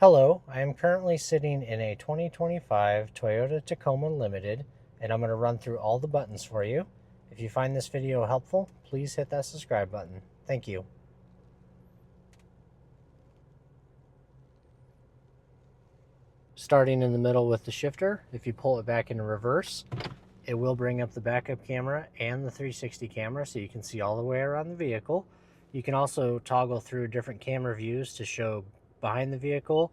Hello, I am currently sitting in a 2025 Toyota Tacoma Limited, and I'm going to run through all the buttons for you. If you find this video helpful, please hit that subscribe button. Thank you. Starting in the middle with the shifter, if you pull it back into reverse, it will bring up the backup camera and the 360 camera so you can see all the way around the vehicle. You can also toggle through different camera views to show behind the vehicle,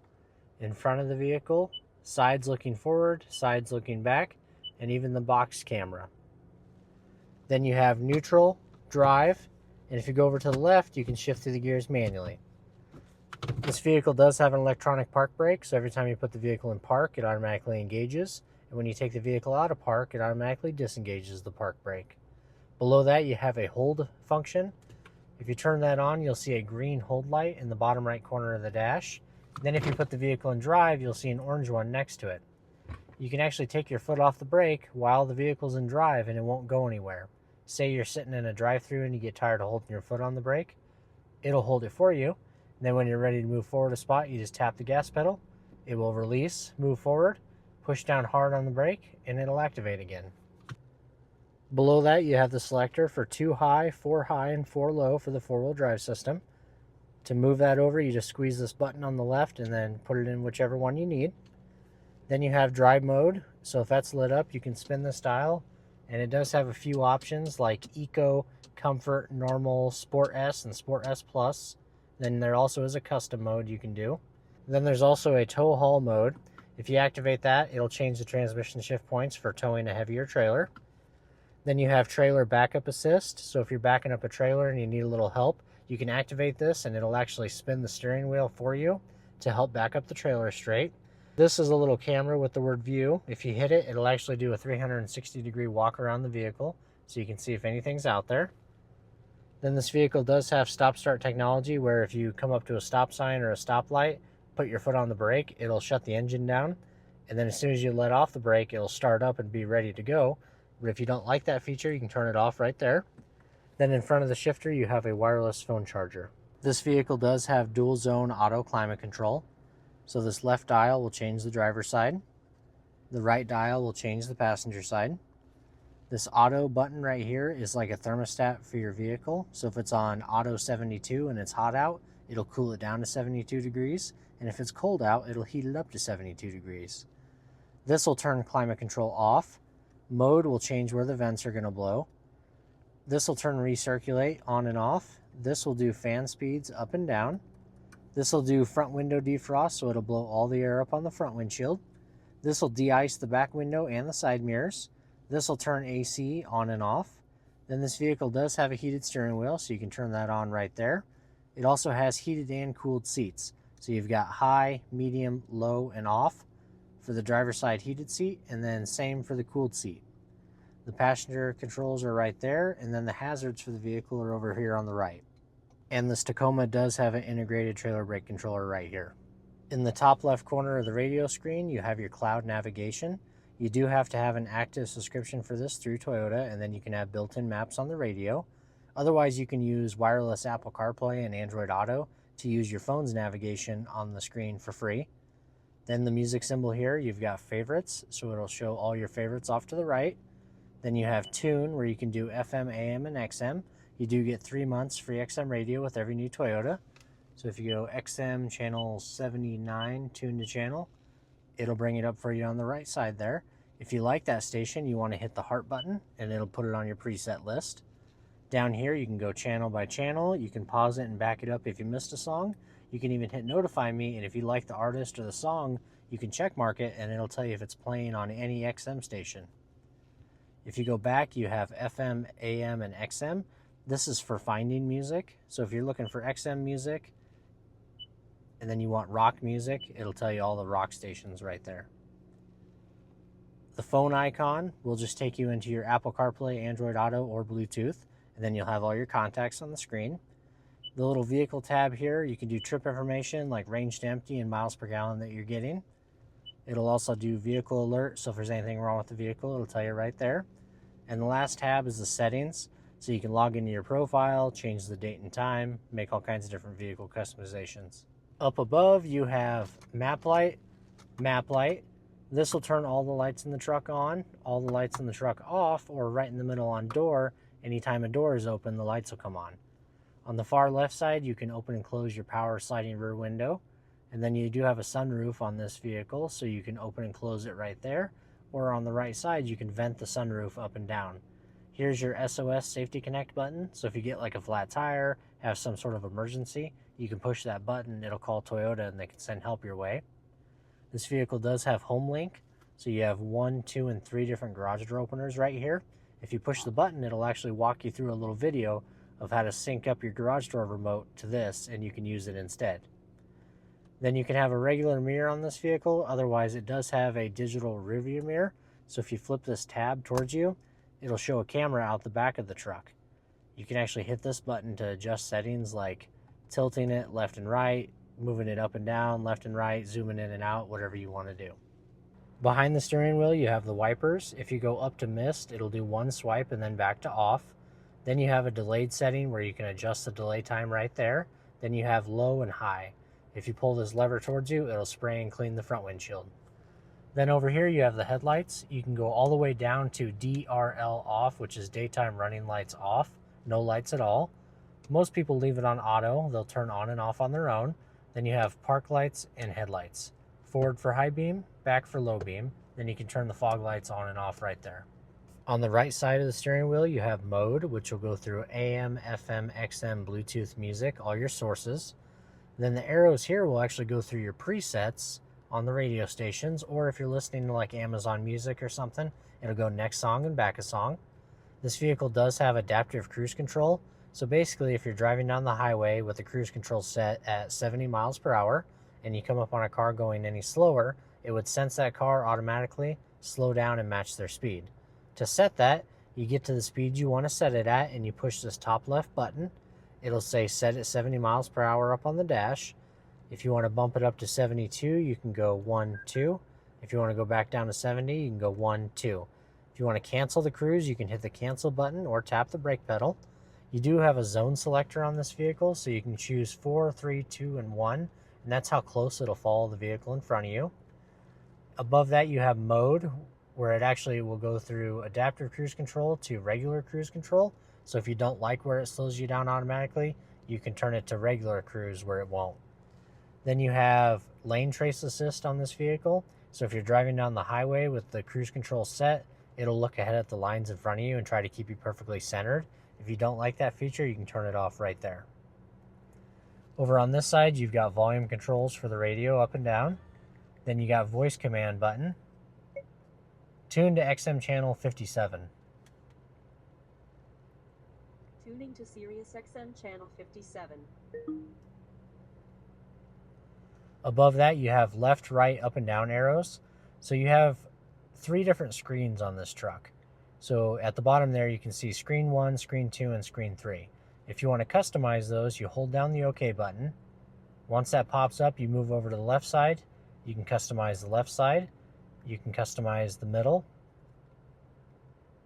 in front of the vehicle, sides looking forward, sides looking back, and even the box camera. Then you have neutral, drive, and if you go over to the left, you can shift through the gears manually. This vehicle does have an electronic park brake, so every time you put the vehicle in park, it automatically engages. And when you take the vehicle out of park, it automatically disengages the park brake. Below that, you have a hold function. If you turn that on, you'll see a green hold light in the bottom right corner of the dash. Then if you put the vehicle in drive, you'll see an orange one next to it. You can actually take your foot off the brake while the vehicle's in drive and it won't go anywhere. Say you're sitting in a drive-thru and you get tired of holding your foot on the brake, it'll hold it for you. And then when you're ready to move forward a spot, you just tap the gas pedal, it will release, move forward, push down hard on the brake, and it'll activate again. Below that, you have the selector for 2 high, 4 high, and 4 low for the 4-wheel drive system. To move that over, you just squeeze this button on the left and then put it in whichever one you need. Then you have drive mode. So if that's lit up, you can spin this dial. And it does have a few options like Eco, Comfort, Normal, Sport S, and Sport S Plus. Then there also is a custom mode you can do. Then there's also a tow haul mode. If you activate that, it'll change the transmission shift points for towing a heavier trailer. Then you have trailer backup assist. So if you're backing up a trailer and you need a little help, you can activate this and it'll actually spin the steering wheel for you to help back up the trailer straight. This is a little camera with the word view. If you hit it, it'll actually do a 360-degree walk around the vehicle so you can see if anything's out there. Then this vehicle does have stop-start technology where if you come up to a stop sign or a stoplight, put your foot on the brake, it'll shut the engine down. And then as soon as you let off the brake, it'll start up and be ready to go. But if you don't like that feature, you can turn it off right there. Then in front of the shifter, you have a wireless phone charger. This vehicle does have dual zone auto climate control. So this left dial will change the driver's side. The right dial will change the passenger side. This auto button right here is like a thermostat for your vehicle. So if it's on auto 72 and it's hot out, it'll cool it down to 72 degrees. And if it's cold out, it'll heat it up to 72 degrees. This will turn climate control off. Mode will change where the vents are going to blow. This will turn recirculate on and off. This will do fan speeds up and down. This will do front window defrost, so it'll blow all the air up on the front windshield. This will de-ice the back window and the side mirrors. This will turn AC on and off. Then this vehicle does have a heated steering wheel, so you can turn that on right there. It also has heated and cooled seats. So you've got high, medium, low, and off for the driver's side heated seat, and then same for the cooled seat. The passenger controls are right there, and then the hazards for the vehicle are over here on the right. And this Tacoma does have an integrated trailer brake controller right here. In the top left corner of the radio screen, you have your cloud navigation. You do have to have an active subscription for this through Toyota, and then you can have built-in maps on the radio. Otherwise, you can use wireless Apple CarPlay and Android Auto to use your phone's navigation on the screen for free. Then the music symbol here, you've got favorites, so it'll show all your favorites off to the right. Then you have Tune, where you can do FM, AM, and XM. You do get 3 months free XM radio with every new Toyota. So if you go XM channel 79, tune to channel, it'll bring it up for you on the right side there. If you like that station, you want to hit the heart button, and it'll put it on your preset list. Down here, you can go channel by channel. You can pause it and back it up if you missed a song. You can even hit notify me, and if you like the artist or the song, you can check mark it, and it'll tell you if it's playing on any XM station. If you go back, you have FM, AM, and XM. This is for finding music. So if you're looking for XM music and then you want rock music, it'll tell you all the rock stations right there. The phone icon will just take you into your Apple CarPlay, Android Auto, or Bluetooth, and then you'll have all your contacts on the screen. The little vehicle tab here, you can do trip information like range to empty and miles per gallon that you're getting. It'll also do vehicle alert, so if there's anything wrong with the vehicle, it'll tell you right there. And the last tab is the settings, so you can log into your profile, change the date and time, make all kinds of different vehicle customizations. Up above, you have map light, map light. This will turn all the lights in the truck on, all the lights in the truck off, or right in the middle on door. Anytime a door is open, the lights will come on. On the far left side, you can open and close your power sliding rear window. And then you do have a sunroof on this vehicle, so you can open and close it right there. Or on the right side, you can vent the sunroof up and down. Here's your SOS Safety Connect button. So if you get like a flat tire, have some sort of emergency, you can push that button, it'll call Toyota and they can send help your way. This vehicle does have Home Link, so you have 1, 2, and 3 different garage door openers right here. If you push the button, it'll actually walk you through a little video of how to sync up your garage door remote to this, and you can use it instead. Then you can have a regular mirror on this vehicle. Otherwise, it does have a digital rearview mirror. So if you flip this tab towards you, it'll show a camera out the back of the truck. You can actually hit this button to adjust settings like tilting it left and right, moving it up and down, left and right, zooming in and out, whatever you want to do. Behind the steering wheel, you have the wipers. If you go up to mist, it'll do one swipe and then back to off. Then you have a delayed setting where you can adjust the delay time right there. Then you have low and high. If you pull this lever towards you, it'll spray and clean the front windshield. Then over here, you have the headlights. You can go all the way down to DRL off, which is daytime running lights off. No lights at all. Most people leave it on auto. They'll turn on and off on their own. Then you have park lights and headlights. Forward for high beam, back for low beam. Then you can turn the fog lights on and off right there. On the right side of the steering wheel, you have mode, which will go through AM, FM, XM, Bluetooth music, all your sources. Then the arrows here will actually go through your presets on the radio stations, or if you're listening to like Amazon Music or something, it'll go next song and back a song. This vehicle does have adaptive cruise control. So basically, if you're driving down the highway with the cruise control set at 70 miles per hour and you come up on a car going any slower, it would sense that car automatically, slow down and match their speed. To set that, you get to the speed you want to set it at and you push this top left button. It'll say set at 70 miles per hour up on the dash. If you want to bump it up to 72, you can go 1, 2. If you want to go back down to 70, you can go 1, 2. If you want to cancel the cruise, you can hit the cancel button or tap the brake pedal. You do have a zone selector on this vehicle, so you can choose 4, 3, 2, and 1, and that's how close it'll follow the vehicle in front of you. Above that, you have mode, where it actually will go through adaptive cruise control to regular cruise control. So if you don't like where it slows you down automatically, you can turn it to regular cruise where it won't. Then you have lane trace assist on this vehicle. So if you're driving down the highway with the cruise control set, it'll look ahead at the lines in front of you and try to keep you perfectly centered. If you don't like that feature, you can turn it off right there. Over on this side, you've got volume controls for the radio up and down. Then you got voice command button. Tune to XM channel 57. Tuning to Sirius XM channel 57. Above that, you have left, right, up, and down arrows. So you have 3 different screens on this truck. So at the bottom there, you can see screen 1, screen 2, and screen 3. If you want to customize those, you hold down the OK button. Once that pops up, you move over to the left side. You can customize the left side. You can customize the middle.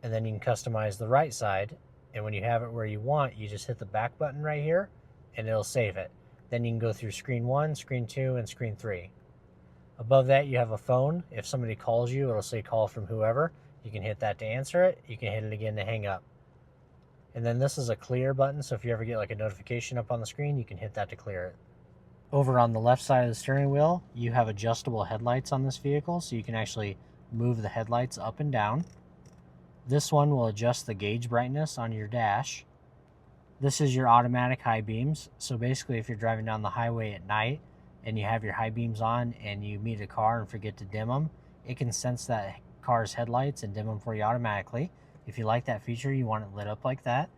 And then you can customize the right side. And when you have it where you want, you just hit the back button right here, and it'll save it. Then you can go through screen 1, screen 2, and screen 3. Above that, you have a phone. If somebody calls you, it'll say call from whoever. You can hit that to answer it. You can hit it again to hang up. And then this is a clear button, so if you ever get like a notification up on the screen, you can hit that to clear it. Over on the left side of the steering wheel, you have adjustable headlights on this vehicle, so you can actually move the headlights up and down. This one will adjust the gauge brightness on your dash. This is your automatic high beams. So basically, if you're driving down the highway at night and you have your high beams on and you meet a car and forget to dim them, it can sense that car's headlights and dim them for you automatically. If you like that feature, you want it lit up like that.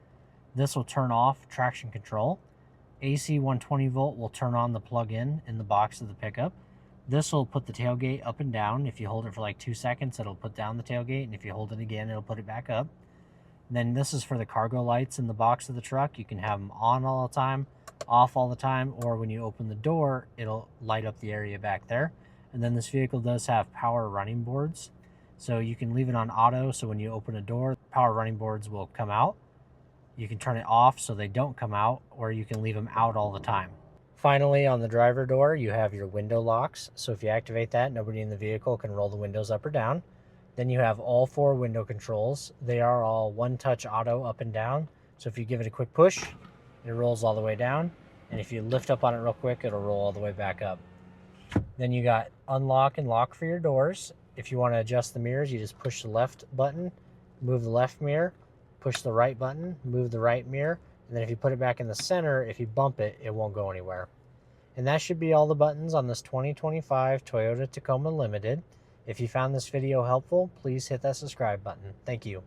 This will turn off traction control. AC 120 volt will turn on the plug-in in the box of the pickup. This will put the tailgate up and down. If you hold it for like 2 seconds, it'll put down the tailgate, and if you hold it again, it'll put it back up. And then this is for the cargo lights in the box of the truck. You can have them on all the time, off all the time, or when you open the door, it'll light up the area back there. And then this vehicle does have power running boards. So you can leave it on auto, so when you open a door, power running boards will come out. You can turn it off so they don't come out, or you can leave them out all the time. Finally, on the driver door, you have your window locks. So if you activate that, nobody in the vehicle can roll the windows up or down. Then you have all 4 window controls. They are all one-touch auto up and down. So if you give it a quick push, it rolls all the way down. And if you lift up on it real quick, it'll roll all the way back up. Then you got unlock and lock for your doors. If you want to adjust the mirrors, you just push the left button, move the left mirror, push the right button, move the right mirror, and then if you put it back in the center, if you bump it, it won't go anywhere. And that should be all the buttons on this 2025 Toyota Tacoma Limited. If you found this video helpful, please hit that subscribe button. Thank you.